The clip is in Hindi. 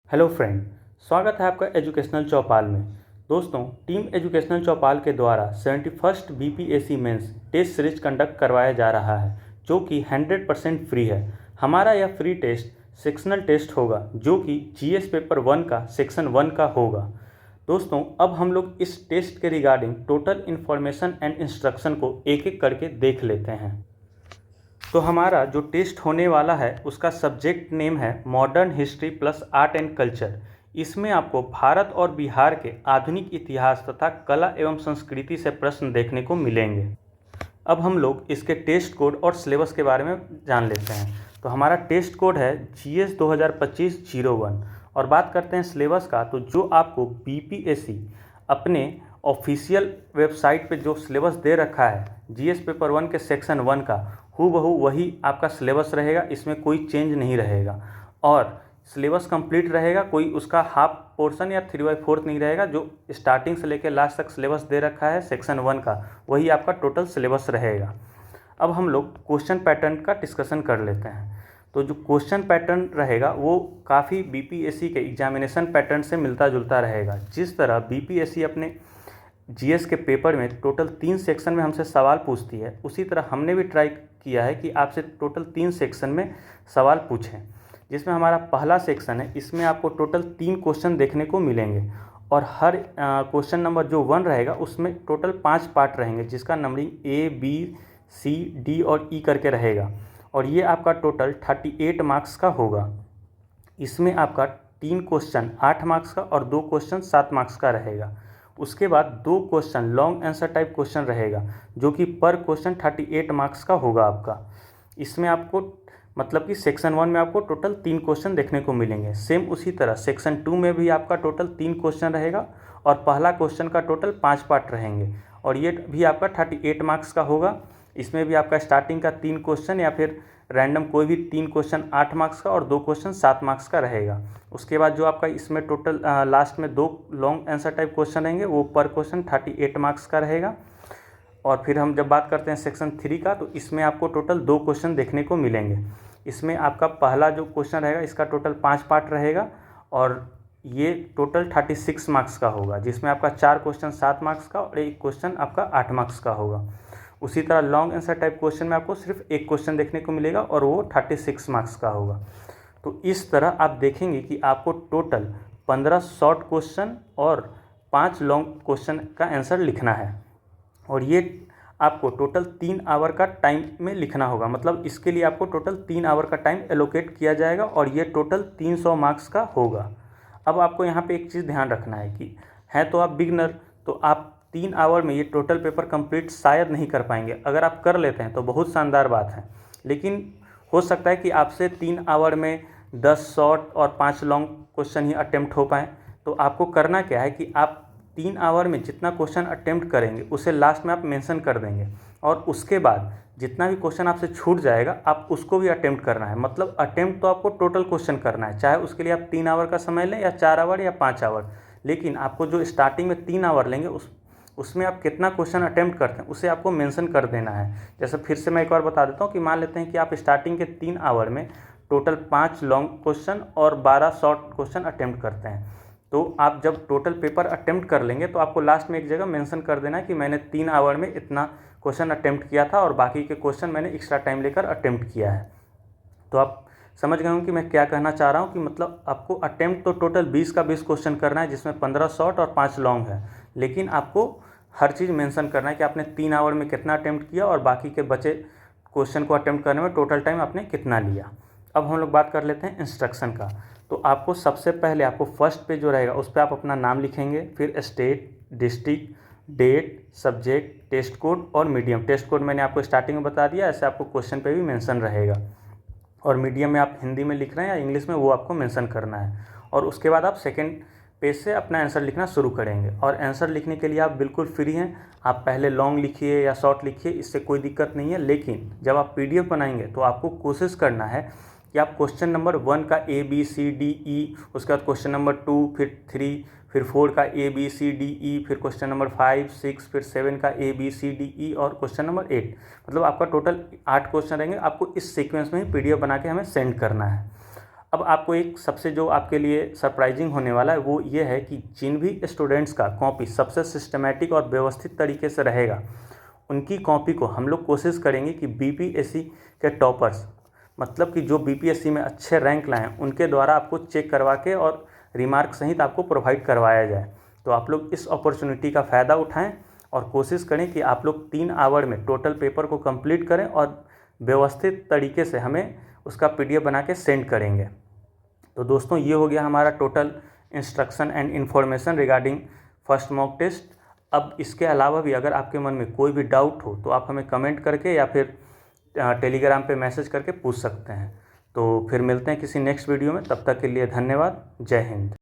हेलो फ्रेंड, स्वागत है आपका एजुकेशनल चौपाल में। दोस्तों, टीम एजुकेशनल चौपाल के द्वारा 71st BPSC mains test series conduct करवाया जा रहा है, जो कि 100% फ्री है। हमारा यह फ्री टेस्ट सेक्शनल टेस्ट होगा, जो कि जीएस पेपर 1 का सेक्शन 1 का होगा। दोस्तों, अब हम लोग इस टेस्ट के regarding total information and instruction को एक एक करके देख लेते हैं। तो हमारा जो टेस्ट होने वाला है उसका सब्जेक्ट नेम है modern history plus art and culture. इसमें आपको भारत और बिहार के आधुनिक इतिहास तथा कला एवं संस्कृति से प्रश्न देखने को मिलेंगे। अब हम लोग इसके टेस्ट कोड और सिलेबस के बारे में जान लेते हैं। तो हमारा टेस्ट कोड है GS 2025-01। और बात करते हैं सिलेबस का, तो जो आपको बीपीएससी अपने ऑफिशियल वेबसाइट पे जो सिलेबस दे रखा है जीएस पेपर 1 के सेक्शन 1 का, हूबहू वही आपका सिलेबस रहेगा। इसमें कोई चेंज नहीं रहेगा और सिलेबस कंप्लीट रहेगा। कोई उसका हाफ पोर्शन या 3/4 नहीं रहेगा। जो स्टार्टिंग से लेकर लास्ट तक सिलेबस दे रखा है सेक्शन 1 का, वही आपका टोटल सिलेबस रहेगा। अब हम लोग क्वेश्चन पैटर्न का डिस्कशन कर लेते हैं। तो जो क्वेश्चन पैटर्न रहेगा वो काफ़ी बीपीएससी के एग्जामिनेशन पैटर्न से मिलता जुलता रहेगा। जिस तरह बीपीएससी अपने जीएस के पेपर में टोटल 3 सेक्शन में हमसे सवाल पूछती है, उसी तरह हमने भी ट्राई किया है कि आपसे टोटल 3 सेक्शन में सवाल पूछें। जिसमें हमारा पहला सेक्शन है, इसमें आपको टोटल 3 क्वेश्चन देखने को मिलेंगे और हर क्वेश्चन नंबर जो 1 रहेगा उसमें टोटल 5 पार्ट रहेंगे, जिसका numbering A, B, C, D और E करके रहेगा। और ये आपका टोटल 38 मार्क्स का होगा। इसमें आपका 3 क्वेश्चन 8 मार्क्स का और 2 क्वेश्चन 7 मार्क्स का रहेगा। उसके बाद 2 question long answer type question रहेगा, जो कि पर क्वेश्चन 38 मार्क्स का होगा आपका। इसमें आपको मतलब कि सेक्शन 1 में आपको टोटल 3 क्वेश्चन देखने को मिलेंगे। सेम उसी तरह सेक्शन 2 में भी आपका टोटल 3 क्वेश्चन रहेगा और पहला क्वेश्चन का टोटल 5 पार्ट रहेंगे और ये भी आपका 38 मार्क्स का होगा। इसमें भी आपका स्टार्टिंग का 3 क्वेश्चन या फिर रैंडम कोई भी 3 क्वेश्चन 8 मार्क्स का और 2 क्वेश्चन 7 मार्क्स का रहेगा। उसके बाद जो आपका इसमें टोटल लास्ट में 2 लॉन्ग आंसर टाइप क्वेश्चन रहेंगे, वो पर क्वेश्चन 38 मार्क्स का रहेगा। और फिर हम जब बात करते हैं सेक्शन 3 का, तो इसमें आपको टोटल 2 क्वेश्चन देखने को मिलेंगे। इसमें आपका पहला जो क्वेश्चन रहेगा इसका टोटल 5 पार्ट रहेगा और ये टोटल 36 मार्क्स का होगा, जिसमें आपका 4 क्वेश्चन 7 मार्क्स का और 1 क्वेश्चन आपका 8 मार्क्स का होगा। उसी तरह लॉन्ग आंसर टाइप क्वेश्चन में आपको सिर्फ 1 क्वेश्चन देखने को मिलेगा और वो 36 मार्क्स का होगा। तो इस तरह आप देखेंगे कि आपको टोटल 15 शॉर्ट क्वेश्चन और 5 लॉन्ग क्वेश्चन का आंसर लिखना है और ये आपको टोटल 3 आवर का टाइम में लिखना होगा। मतलब इसके लिए आपको टोटल 3 आवर का टाइम एलोकेट किया जाएगा और ये टोटल 300 मार्क्स का होगा। अब आपको यहाँ पे एक चीज़ ध्यान रखना है कि हैं तो आप बिगनर, तो आप 3 आवर में ये टोटल पेपर कंप्लीट शायद नहीं कर पाएंगे। अगर आप कर लेते हैं तो बहुत शानदार बात है, लेकिन हो सकता है कि आपसे 3 आवर में 10 शॉर्ट और 5 लॉन्ग क्वेश्चन ही अटेम्प्ट हो पाएँ। तो आपको करना क्या है कि आप 3 आवर में जितना क्वेश्चन अटेम्प्ट करेंगे उसे लास्ट में आप मेंशन कर देंगे और उसके बाद जितना भी क्वेश्चन आपसे छूट जाएगा आप उसको भी अटेम्प्ट करना है। मतलब अटेम्प्ट तो आपको टोटल क्वेश्चन करना है, चाहे उसके लिए आप 3 आवर का समय लें या 4 आवर या 5 आवर। लेकिन आपको जो स्टार्टिंग में 3 आवर लेंगे उसमें आप कितना क्वेश्चन अटेम्प्ट करते हैं उसे आपको मेंशन कर देना है। जैसे फिर से मैं एक बार बता देता हूँ कि मान लेते हैं कि आप स्टार्टिंग के 3 आवर में टोटल 5 लॉन्ग क्वेश्चन और 12 शॉर्ट क्वेश्चन अटेम्प्ट करते हैं। तो आप जब टोटल पेपर अटेम्प्ट कर लेंगे तो आपको लास्ट में एक जगह मेंशन कर देना है कि मैंने 3 आवर में इतना क्वेश्चन अटेम्प्ट किया था और बाकी के क्वेश्चन मैंने एक्स्ट्रा टाइम लेकर अटेम्प्ट किया है। तो आप समझ गए होंगे कि मैं क्या कहना चाह रहा हूँ कि मतलब आपको अटेम्प्ट तो टोटल 20 का 20 क्वेश्चन करना है, जिसमें 15 शॉर्ट और 5 लॉन्ग है। लेकिन आपको हर चीज़ मेंशन करना है कि आपने 3 आवर में कितना अटेम्प्ट किया और बाकी के बचे क्वेश्चन को अटेम्प्ट करने में टोटल टाइम आपने कितना लिया। अब हम लोग बात कर लेते हैं इंस्ट्रक्शन का। तो आपको सबसे पहले आपको फर्स्ट पे जो रहेगा उस पर आप अपना नाम लिखेंगे, फिर state, district, date, subject, test code और मीडियम। टेस्ट कोड मैंने आपको स्टार्टिंग में बता दिया, ऐसे आपको क्वेश्चन पे भी मेंशन रहेगा। और मीडियम में आप हिंदी में लिख रहे हैं या इंग्लिश में, वो आपको मेंशन करना है। और उसके बाद आप सेकेंड पेज से अपना आंसर लिखना शुरू करेंगे। और आंसर लिखने के लिए आप बिल्कुल फ्री हैं, आप पहले लॉन्ग लिखिए या शॉर्ट लिखिए, इससे कोई दिक्कत नहीं है। लेकिन जब आप PDF बनाएंगे तो आपको कोशिश करना है कि आप क्वेश्चन नंबर 1 का ABCDE, उसके बाद क्वेश्चन नंबर 2, फिर 3, फिर 4 का ABCDE, फिर क्वेश्चन नंबर 5, 6, फिर 7 का ABCDE और क्वेश्चन नंबर 8, मतलब आपका टोटल 8 क्वेश्चन रहेंगे। आपको इस सीक्वेंस में ही PDF बना के हमें सेंड करना है। अब आपको एक सबसे जो आपके लिए सरप्राइजिंग होने वाला है वो ये है कि जिन भी स्टूडेंट्स का कॉपी सबसे सिस्टमेटिक और व्यवस्थित तरीके से रहेगा, उनकी कॉपी को हम लोग कोशिश करेंगे कि बीपीएससी के टॉपर्स, मतलब कि जो बीपीएससी में अच्छे रैंक लाएं, उनके द्वारा आपको चेक करवा के और रिमार्क सहित आपको प्रोवाइड करवाया जाए। तो आप लोग इस अपॉर्चुनिटी का फ़ायदा उठाएं और कोशिश करें कि आप लोग 3 आवर में टोटल पेपर को कंप्लीट करें और व्यवस्थित तरीके से हमें उसका पीडीएफ बना के सेंड करेंगे। तो दोस्तों, ये हो गया हमारा total instruction and information regarding first mock test. अब इसके अलावा भी अगर आपके मन में कोई भी डाउट हो तो आप हमें कमेंट करके या फिर टेलीग्राम पे मैसेज करके पूछ सकते हैं। तो फिर मिलते हैं किसी नेक्स्ट वीडियो में, तब तक के लिए धन्यवाद। जय हिंद।